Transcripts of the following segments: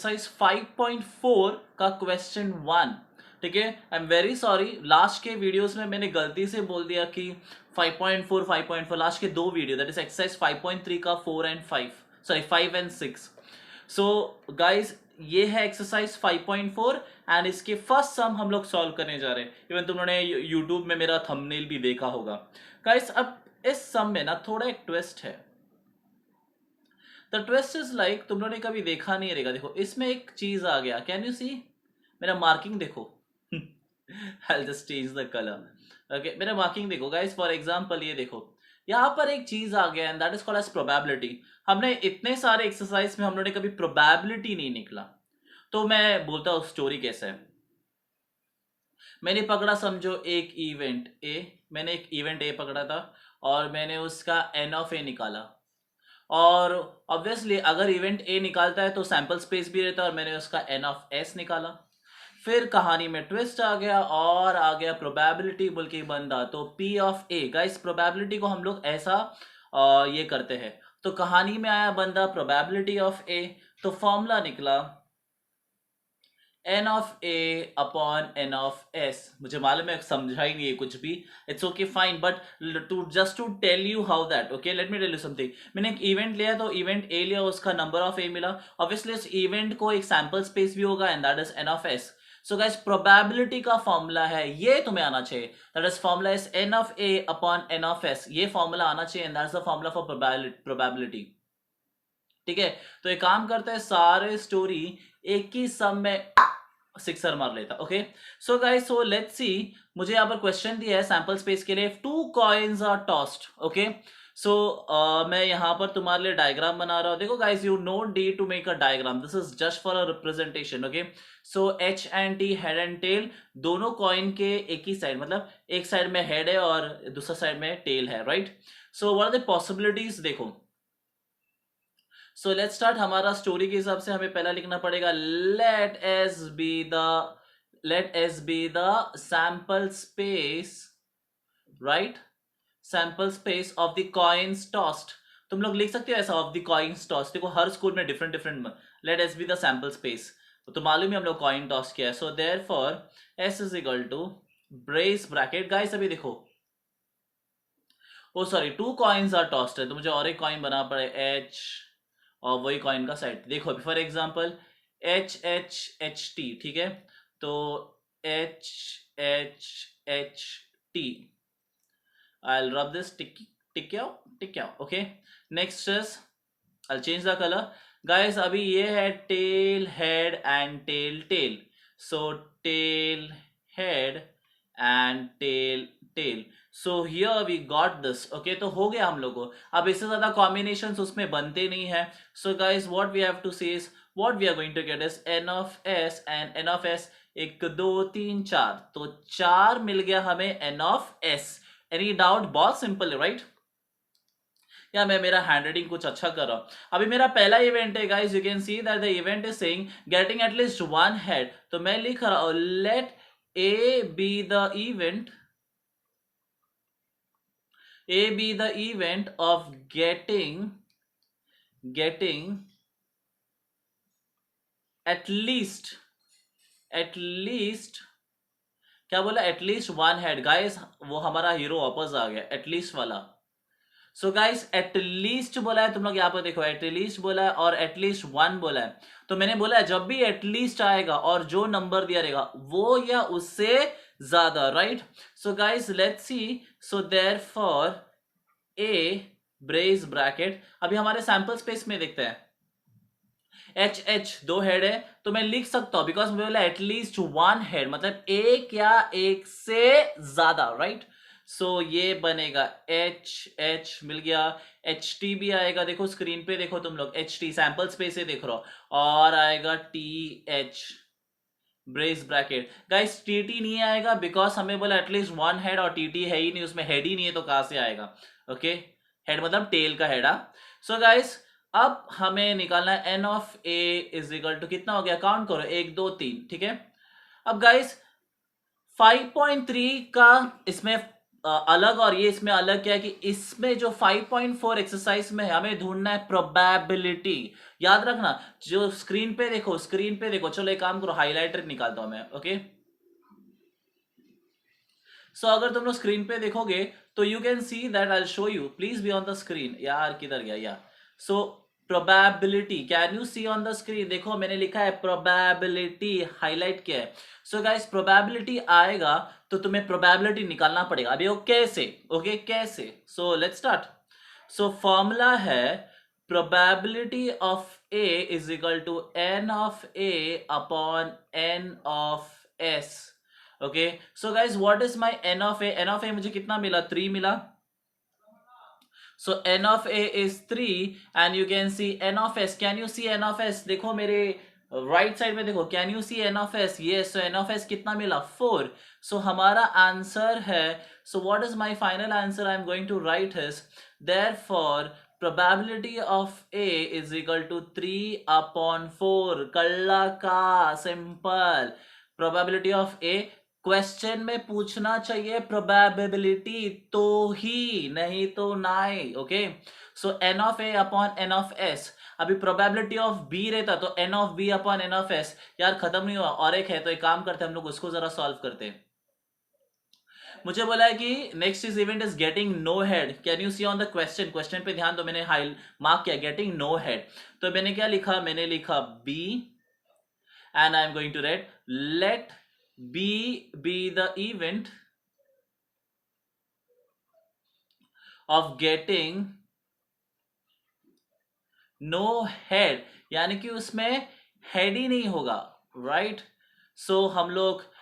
Exercise 5.4 का question 1। ठीक है, I am very sorry, last के वीडियोस में मैंने गलती से बोल दिया कि 5.4 लास्ट के दो वीडियो, दैट इज एक्सरसाइज 5.3 का 4 and 5, sorry 5 and 6। So guys ये है एक्सरसाइज 5.4 एंड इसके फर्स्ट सम हम लोग सॉल्व करने जा रहे हैं। इवन तुमने यूट्यूब में मेरा थंबनेल भी देखा होगा। गाइज अब इस सम में ना थोड़ा एक ट्विस्ट है। द ट्विस्ट इज लाइक तुम लोगों ने कभी देखा नहीं रहेगा। देखो इसमें एक चीज आ गया, कैन यू सी मेरा मार्किंग देखो। I'll just change the color. Okay, मेरा मार्किंग देखो गाइस। फॉर एग्जांपल ये देखो, यहाँ पर एक चीज आ गया and that is called as probability. हमने इतने सारे एक्सरसाइज में हम लोगों ने कभी प्रोबेबिलिटी नहीं निकला। तो मैं बोलता हूँ स्टोरी कैसे है। मैंने पकड़ा समझो एक इवेंट ए, मैंने एक इवेंट ए पकड़ा था और मैंने उसका एन ऑफ ए निकाला। और ऑब्वियसली अगर इवेंट ए निकालता है तो सैंपल स्पेस भी रहता है, और मैंने उसका एन ऑफ एस निकाला। फिर कहानी में ट्विस्ट आ गया और आ गया प्रोबेबिलिटी बोल के बंदा, तो P of A. Guys probability को हम लोग ऐसा ये करते हैं। तो कहानी में आया बंदा प्रोबेबिलिटी ऑफ ए, तो फॉर्मूला निकला n of A upon N of S. मुझे मालूम है समझा ही नहीं है कुछ भी, it's okay fine, but to just to tell you how that, okay let me tell you something. मैंने एक इवेंट लिया, तो इवेंट ए लिया, उसका नंबर ऑफ ए मिला। ऑब्वियसली उस इवेंट को एक सैंपल स्पेस भी होगा and that is n of S. So guys probability का फॉर्मूला है, ये तुम्हें आना चाहिए, that is formula is n of A upon N of S. ये फॉर्मूला आना चाहिए and that's the formula for probability. ठीक है, तो एक काम करते हैं, सारे स्टोरी एक ही सम में सिक्सर मार लेता। Okay so guys, so let's see. मुझे यहाँ पर क्वेश्चन दिया है सैंपल स्पेस के लिए, 2 coins are tossed. Okay so मैं यहाँ पर तुम्हारे लिए डायग्राम बना रहा हूँ। देखो guys, you know the to make a diagram, this is just for a representation. Okay so H and T, head and tail, दोनों कॉइन के एक ही साइड, मतलब एक साइड में हेड है और दूसरा साइड में टेल है, right. So what are the possibilities, देखो। So let start. हमारा स्टोरी के हिसाब से हमें पहला लिखना पड़ेगा let S be the sample space, right, sample space of the coins tossed. तुम लोग लिख सकते हो ऐसा, ऑफ द कॉइन्स टॉस्ड। देखो हर स्कूल में different different, let S be the sample space, तो मालूम ही हम लोग कॉइन टॉस किया है। So therefore S is equal to brace bracket. Guys अभी देखो, oh sorry 2 coins are tossed है, तो मुझे और एक कॉइन बना पड़े एच, और वही कॉइन का साइड। देखो अभी for example H H H T, ठीक है, तो H H H T, I'll rub this tick out, okay। next is I'll change the color। guys अभी ये है tail head and tail tail, so tail head and tail, so here we got this, okay। तो हो गया हम लोगों को। अब इससे ज्यादा कॉम्बिनेशंस उसमें बनते नहीं है। so guys what we have to say is, what we are going to get is n of s and n of s, 1 2 3 4, तो 4 मिल गया हमें n of s। Any doubt? बहुत सिंपल है, राइट। या मैं मेरा हैंड राइटिंग कुछ अच्छा कर रहा हूं। अभी मेरा पहला इवेंट है guys, you can see that the event is saying getting at least 1 head, तो मैं लिख रहा हूं let A be the event, A be the event of getting at least क्या बोला, एटलीस्ट 1 हेड। गाइस वो हमारा हीरो वापस आ गया, एटलीस्ट वाला। सो गाइस एटलीस्ट बोला है, तुम लोग यहाँ पर देखो, एटलीस्ट बोला है और एटलीस्ट 1 बोला है। तो मैंने बोला है जब भी एटलीस्ट आएगा और जो नंबर दिया रहेगा वो या उससे ज्यादा, right. So guys let's see, so therefore A brace bracket, अभी हमारे सैंपल स्पेस में देखते हैं एच एच 2 हेड है, तो मैं लिख सकता हूं बिकॉज मुझे बोला एटलीस्ट 1 हेड, मतलब एक या एक से ज्यादा, राइट। सो ये बनेगा एच एच मिल गया, एच टी भी आएगा, देखो स्क्रीन पे देखो तुम लोग, एच टी सैंपल स्पेस से देख रहे हो, और आएगा T H brace bracket. Guys T T नहीं आएगा बिकॉज हमें बोला एटलीस्ट 1 हेड, और टी टी है ही नहीं, उसमें हेड ही नहीं है, तो कहां से आएगा। ओके हेड मतलब टेल का हेड। सो गाइस अब हमें निकालना है n of A is equal to कितना हो गया, काउंट करो 1 2 3, ठीक है। अब गाइस 5.3 का इसमें अलग और ये इसमें अलग क्या है कि इसमें जो 5.4 एक्सरसाइज में है हमें ढूंढना है प्रोबेबिलिटी। याद रखना, जो स्क्रीन पे देखो, स्क्रीन पे देखो, चलो एक काम करो, हाइलाइटर निकालता हूं मैं, ओके। सो अगर तुम लोग स्क्रीन पे देखोगे तो you can see that I show you, please be on the screen. यार किधर गया यार? So probability, can you see on the screen? देखो मैंने लिखा है प्रोबेबिलिटी, हाईलाइट किया है। सो गाइस प्रोबेबिलिटी आएगा तो तुम्हें प्रोबेबिलिटी निकालना पड़ेगा। अभी वो कैसे? ओके कैसे? So let's start. So formula है probability of A is equal to N of A upon N of S. Okay so guys what is my N of A? N of A मुझे कितना मिला? 3 मिला। So N of A is 3 and you can see N of S. Can you see N of S? देखो मेरे right side में देखो, can you see N of S? Yes. So N of S कितना मिला? 4। So हमारा answer है, so what is my final answer? I am going to write his therefore probability of A is equal to 3 upon 4। कल्ला का simple. probability of A question में पूछना चाहिए probability तो ही, नहीं तो नहीं। Okay so N of A upon N of S. अभी प्रोबेबिलिटी ऑफ बी रहता तो n of B upon N of S. यार खत्म नहीं हुआ, और एक है, तो एक काम करते हैं हम लोग उसको जरा सॉल्व करते हैं। मुझे बोला है कि next is event is getting no head. Can you see on the question? Question पे ध्यान दो, मैंने हाई मार्क किया गेटिंग नो हेड। तो मैंने क्या लिखा? मैंने लिखा B and I am going to write let B be the event of getting no head, यानी कि उसमें हेड ही नहीं होगा, राइट। सो हम लोग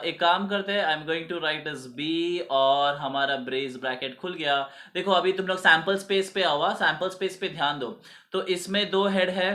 एक काम करते हैं, I am going to write is B और हमारा ब्रेस ब्रैकेट खुल गया। देखो अभी तुम लोग सैंपल स्पेस पे आओ, सैंपल स्पेस पे ध्यान दो। तो इसमें 2 हेड है,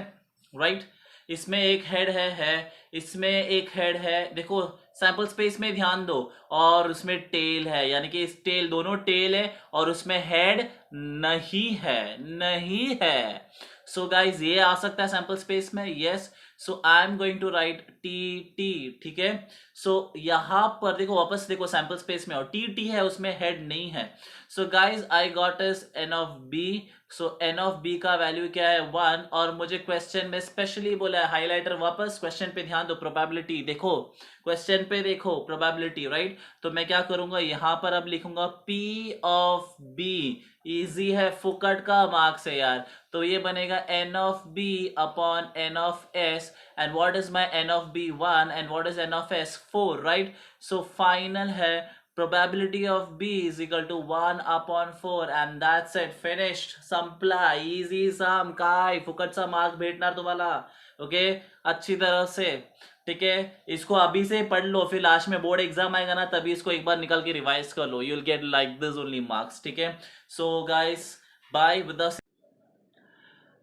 राइट। इसमें एक हेड है, इसमें एक हेड है। देखो सैंपल स्पेस में ध्यान दो, और उसमें टेल है, यानी कि इस टेल, दोनों टेल है और उसमें हेड नहीं है, नहीं है। सो गाइज ये आ सकता है सैंपल स्पेस में, yes. So I am going to write T T, ठीक है। सो यहां पर देखो, वापस देखो सैंपल स्पेस में, और टी टी है उसमें हेड नहीं है। So guys I got is n of B. So N of B का वैल्यू क्या है? 1। और मुझे क्वेश्चन में स्पेशली बोला है हाइलाइटर, वापस क्वेश्चन पे ध्यान दो, प्रोबेबिलिटी देखो, क्वेश्चन पे देखो प्रोबेबिलिटी, राइट। तो मैं क्या करूंगा, यहां पर अब लिखूंगा पी ऑफ बी। इजी है, फुकट का मार्क्स है यार। तो ये बनेगा n of B upon N of S, and what is my N of B? 1, and what is n of S? 4, right. So final है probability of B is equal to 1 upon 4, and that's it, finished, संपला, easy सम, काय फुकट सा mark भेटणार तुम्हाला, okay अच्छी तरह से, ठीक है। इसको अभी से पढ़ लो, फिर लास्ट में बोर्ड एग्जाम आएगा ना, तभी इसको एक बार निकल के रिवाइज कर लो, you will get like this only marks, ठीक है। So guys bye with the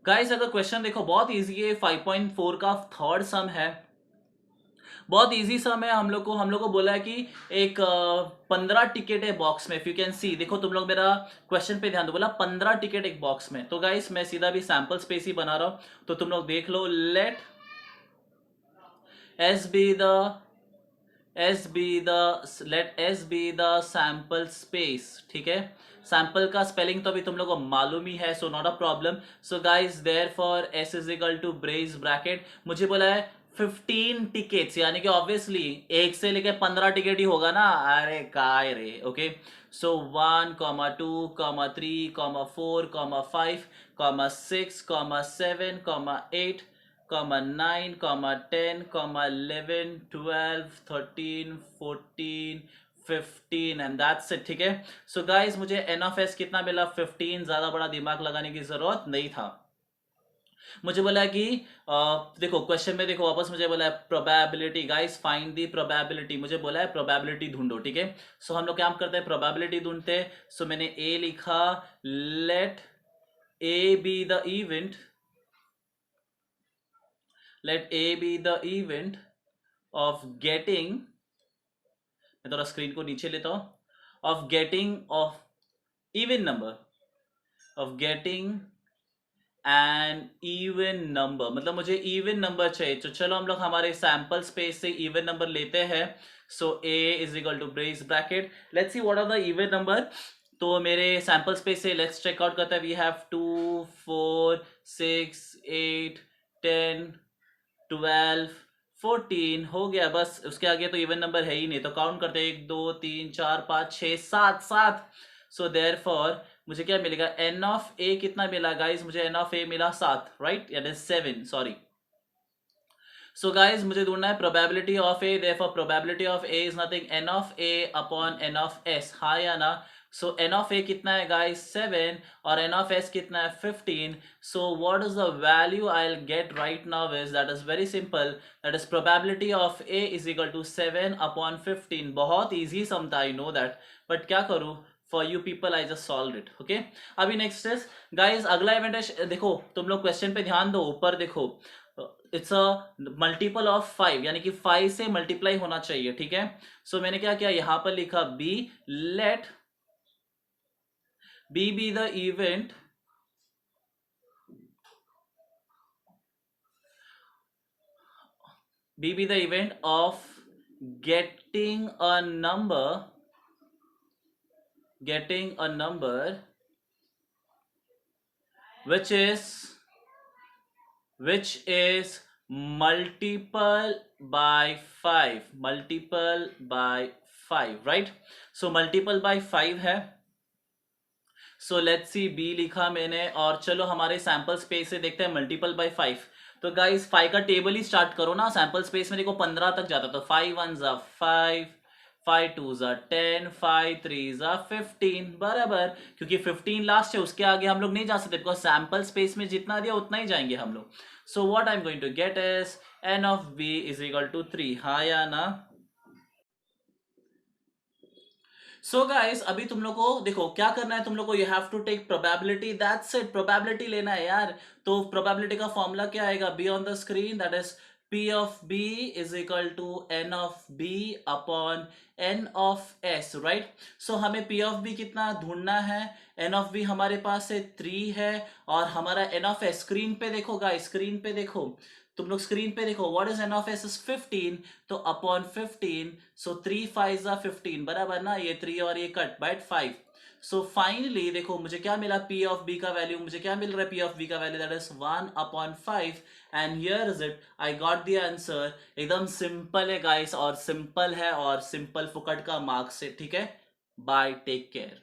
guys, अगर क्वेश्चन देखो बहुत इजी है, 5.4 का थर्ड सम है, बहुत इजी सम है। हम लोग को बोला है कि एक 15 टिकट है बॉक्स में, इफ यू कैन सी, देखो तुम लोग मेरा क्वेश्चन पे ध्यान दो, बोला 15 टिकट एक बॉक्स में। तो गाइस मैं सीधा भी सैंपल स्पेस ही बना रहा हूं, तो तुम लोग देख लो, let S be the sample space, ठीक है। सैंपल का स्पेलिंग तो अभी तुम लोग को मालूम ही है, so not a problem. So guys therefore S is equal to brace bracket, मुझे बोला है 15 टिकट्स, यानी कि ऑब्वियसली 1 से लेके 15 टिकट ही होगा ना, अरे काय रे, okay. So 1, 2, 3, 4, 5, 6, 7, 8, 9, 10, 11, 12, 13, 14, 15, and that's it, ठीक है। सो गाइस मुझे एन ऑफ एस कितना मिला? 15। ज्यादा बड़ा दिमाग लगाने की जरूरत नहीं था। मुझे बोला कि देखो क्वेश्चन में देखो, वापस मुझे बोला है probability, guys find the probability, मुझे बोला है प्रोबेबिलिटी ढूंढो, ठीक है। सो हम लोग क्या करते हैं, प्रोबेबिलिटी ढूंढते हैं। सो मैंने ए लिखा, let A be the event, let A be the event of getting, मैं थोड़ा स्क्रीन को नीचे लेता हूं, of getting of even number, of getting an even number, मतलब मुझे इवन नंबर चाहिए। तो चलो हम लोग हमारे सैंपल स्पेस से इवन नंबर लेते हैं। So a is equal to brace bracket, let's see what are the even number. तो मेरे सैंपल स्पेस से लेट्स चेक आउट करते हैं। वी हैव 2 4 6 8 10 12 14 हो गया, बस उसके आगे तो इवन नंबर है ही नहीं, तो काउंट करते हैं 1 2 3 4 5 6 7 7। सो देयरफॉर मुझे क्या मिलेगा, एन ऑफ ए कितना मिला गाइस, मुझे एन ऑफ ए मिला 7, राइट, यानी 7, सॉरी। सो गाइस मुझे ढूंढना है probability of A, therefore probability of A is nothing n of A upon N of S, हाँ या ना। सो एन ऑफ ए कितना है गाइस 7 और एन ऑफ एस कितना है 15। So what is the value I will get right now is, that is very simple, that is probability of A is equal to 7 upon 15। बहुत easy सम था, I know that, but क्या करूं, for you people I just solve it, okay. अभी next is guys, अगला event है, देखो तुम लोग क्वेश्चन पे ध्यान दो, ऊपर देखो, इट्स अ मल्टीपल ऑफ 5, यानी कि 5 से मल्टीप्लाई होना चाहिए, ठीक है। सो मैंने क्या किया, यहां पर लिखा B, let B be the event B be the event of getting a number which is multiple by 5, right? So multiple by 5 है। सो लेट्स सी, बी लिखा मैंने, और चलो हमारे सैंपल स्पेस से देखते हैं मल्टीपल बाय 5। तो गाइस 5 का टेबल ही स्टार्ट करो ना, सैंपल स्पेस में देखो 15 तक जाता, तो 5 1 जा 5, 5 2 जा 10, 5 3 जा 15, बराबर, क्योंकि 15 लास्ट है, उसके आगे हम लोग नहीं जा सकते, बिकॉज सैंपल स्पेस में जितना दिया उतना ही जाएंगे हम लोग। So what I am going to get is n of B is equal to 3, हाँ या ना। सो गाइस अभी तुम लोग को देखो क्या करना है, तुम लोग को you have to take probability, that's it, probability लेना है यार। तो प्रोबेबिलिटी का फॉर्मूला क्या आएगा, be on the screen, that is P of B is equal to N of B upon N of S, right? So हमें P of B कितना ढूंढना है, N of B हमारे पास से 3 है, और हमारा N of S स्क्रीन पे देखो गाइस, स्क्रीन पे देखो, तुम लोग स्क्रीन पे देखो, what is n of S is 15, तो अपॉन 15, सो 3 5 15, बराबर ना, ये 3 और ये कट बाय 5। सो फाइनली देखो मुझे क्या मिला, पी ऑफ बी का वैल्यू, मुझे क्या मिल रहा है, पी ऑफ बी का value that is 1 upon 5, and here is it, I got the answer. एकदम सिंपल है गाइस, और सिंपल है, और सिंपल फुकट का मार्क्स है, ठीक है। Bye, take care.